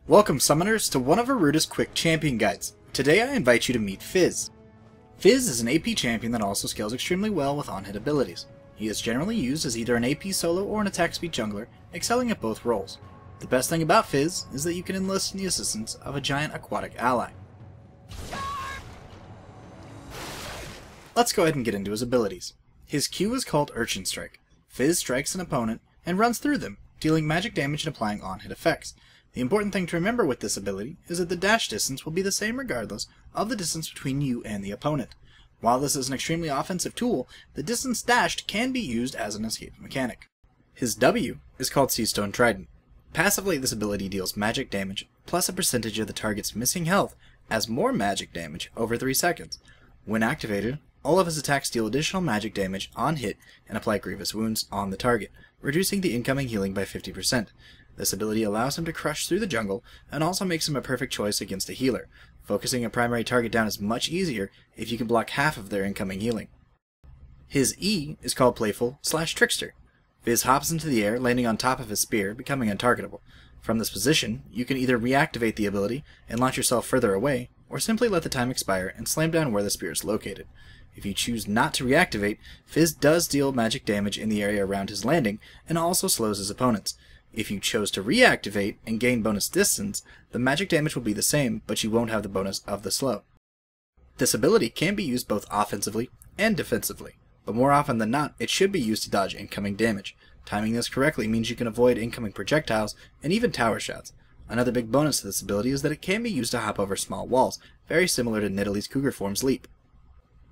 Welcome, summoners, to one of Veruda's quick champion guides. Today I invite you to meet Fizz. Fizz is an AP champion that also scales extremely well with on-hit abilities. He is generally used as either an AP solo or an attack speed jungler, excelling at both roles. The best thing about Fizz is that you can enlist the assistance of a giant aquatic ally. Let's go ahead and get into his abilities. His Q is called Urchin Strike. Fizz strikes an opponent and runs through them, dealing magic damage and applying on-hit effects. The important thing to remember with this ability is that the dash distance will be the same regardless of the distance between you and the opponent. While this is an extremely offensive tool, the distance dashed can be used as an escape mechanic. His W is called Seastone Trident. Passively, this ability deals magic damage, plus a percentage of the target's missing health as more magic damage over 3 seconds. When activated, all of his attacks deal additional magic damage on hit and apply grievous wounds on the target, reducing the incoming healing by 50%. This ability allows him to crush through the jungle and also makes him a perfect choice against a healer. Focusing a primary target down is much easier if you can block half of their incoming healing. His E is called Playful/Trickster. Fizz hops into the air, landing on top of his spear, becoming untargetable. From this position, you can either reactivate the ability and launch yourself further away, or simply let the time expire and slam down where the spear is located. If you choose not to reactivate, Fizz does deal magic damage in the area around his landing and also slows his opponents. If you chose to reactivate and gain bonus distance, the magic damage will be the same, but you won't have the bonus of the slow. This ability can be used both offensively and defensively, but more often than not, it should be used to dodge incoming damage. Timing this correctly means you can avoid incoming projectiles and even tower shots. Another big bonus to this ability is that it can be used to hop over small walls, very similar to Nidalee's Cougar Form's leap.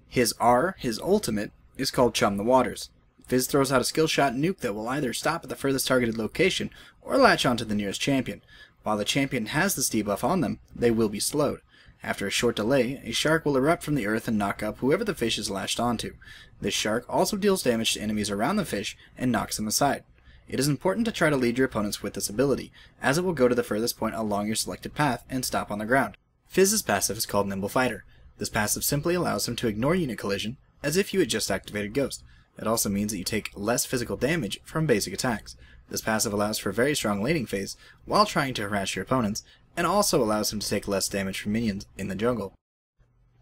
His R, his ultimate, is called Chum the Waters. Fizz throws out a skill shot nuke that will either stop at the furthest targeted location or latch onto the nearest champion. While the champion has this debuff on them, they will be slowed. After a short delay, a shark will erupt from the earth and knock up whoever the fish is lashed onto. This shark also deals damage to enemies around the fish and knocks them aside. It is important to try to lead your opponents with this ability, as it will go to the furthest point along your selected path and stop on the ground. Fizz's passive is called Nimble Fighter. This passive simply allows him to ignore unit collision, as if you had just activated Ghost. It also means that you take less physical damage from basic attacks. This passive allows for a very strong laning phase while trying to harass your opponents, and also allows him to take less damage from minions in the jungle.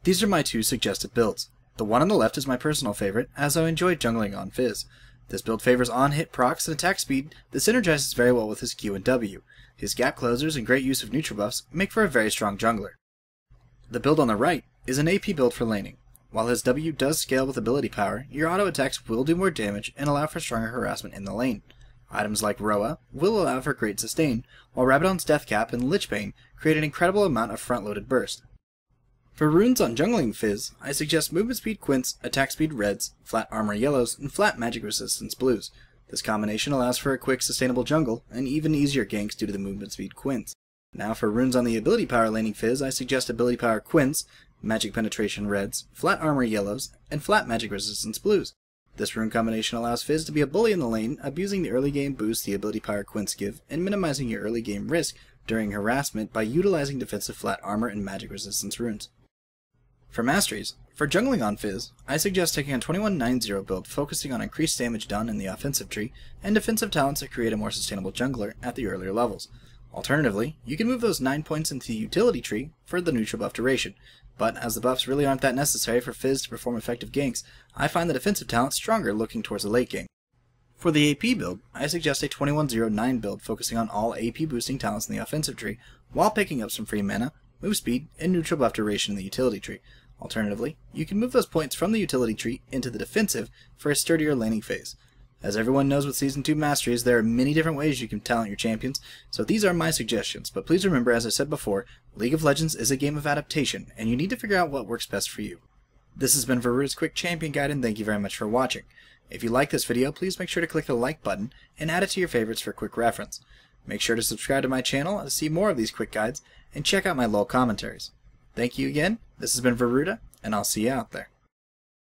These are my 2 suggested builds. The one on the left is my personal favorite, as I enjoy jungling on Fizz. This build favors on-hit procs and attack speed that synergizes very well with his Q and W. His gap closers and great use of neutral buffs make for a very strong jungler. The build on the right is an AP build for laning. While his W does scale with ability power, your auto attacks will do more damage and allow for stronger harassment in the lane. Items like Roa will allow for great sustain, while Rabadon's Death Cap and Lich Bane create an incredible amount of front-loaded burst. For runes on jungling Fizz, I suggest movement speed Quints, attack speed Reds, flat armor Yellows, and flat magic resistance Blues. This combination allows for a quick, sustainable jungle, and even easier ganks due to the movement speed Quints. Now for runes on the ability power laning Fizz, I suggest ability power Quints, magic penetration Reds, flat armor Yellows, and flat magic resistance Blues. This rune combination allows Fizz to be a bully in the lane, abusing the early game boost the ability power Quints give, and minimizing your early game risk during harassment by utilizing defensive flat armor and magic resistance runes. For masteries, for jungling on Fizz, I suggest taking a 21-9-0 build focusing on increased damage done in the offensive tree, and defensive talents that create a more sustainable jungler at the earlier levels. Alternatively, you can move those 9 points into the utility tree for the neutral buff duration, but as the buffs really aren't that necessary for Fizz to perform effective ganks, I find the defensive talent stronger looking towards the late game. For the AP build, I suggest a 21-0-9 build focusing on all AP boosting talents in the offensive tree, while picking up some free mana, move speed, and neutral buff duration in the utility tree. Alternatively, you can move those points from the utility tree into the defensive for a sturdier laning phase. As everyone knows with Season 2 Masteries, there are many different ways you can talent your champions, so these are my suggestions, but please remember, as I said before, League of Legends is a game of adaptation, and you need to figure out what works best for you. This has been Veruda's Quick Champion Guide, and thank you very much for watching. If you like this video, please make sure to click the like button and add it to your favorites for quick reference. Make sure to subscribe to my channel to see more of these quick guides, and check out my LOL commentaries. Thank you again, this has been Veruda, and I'll see you out there.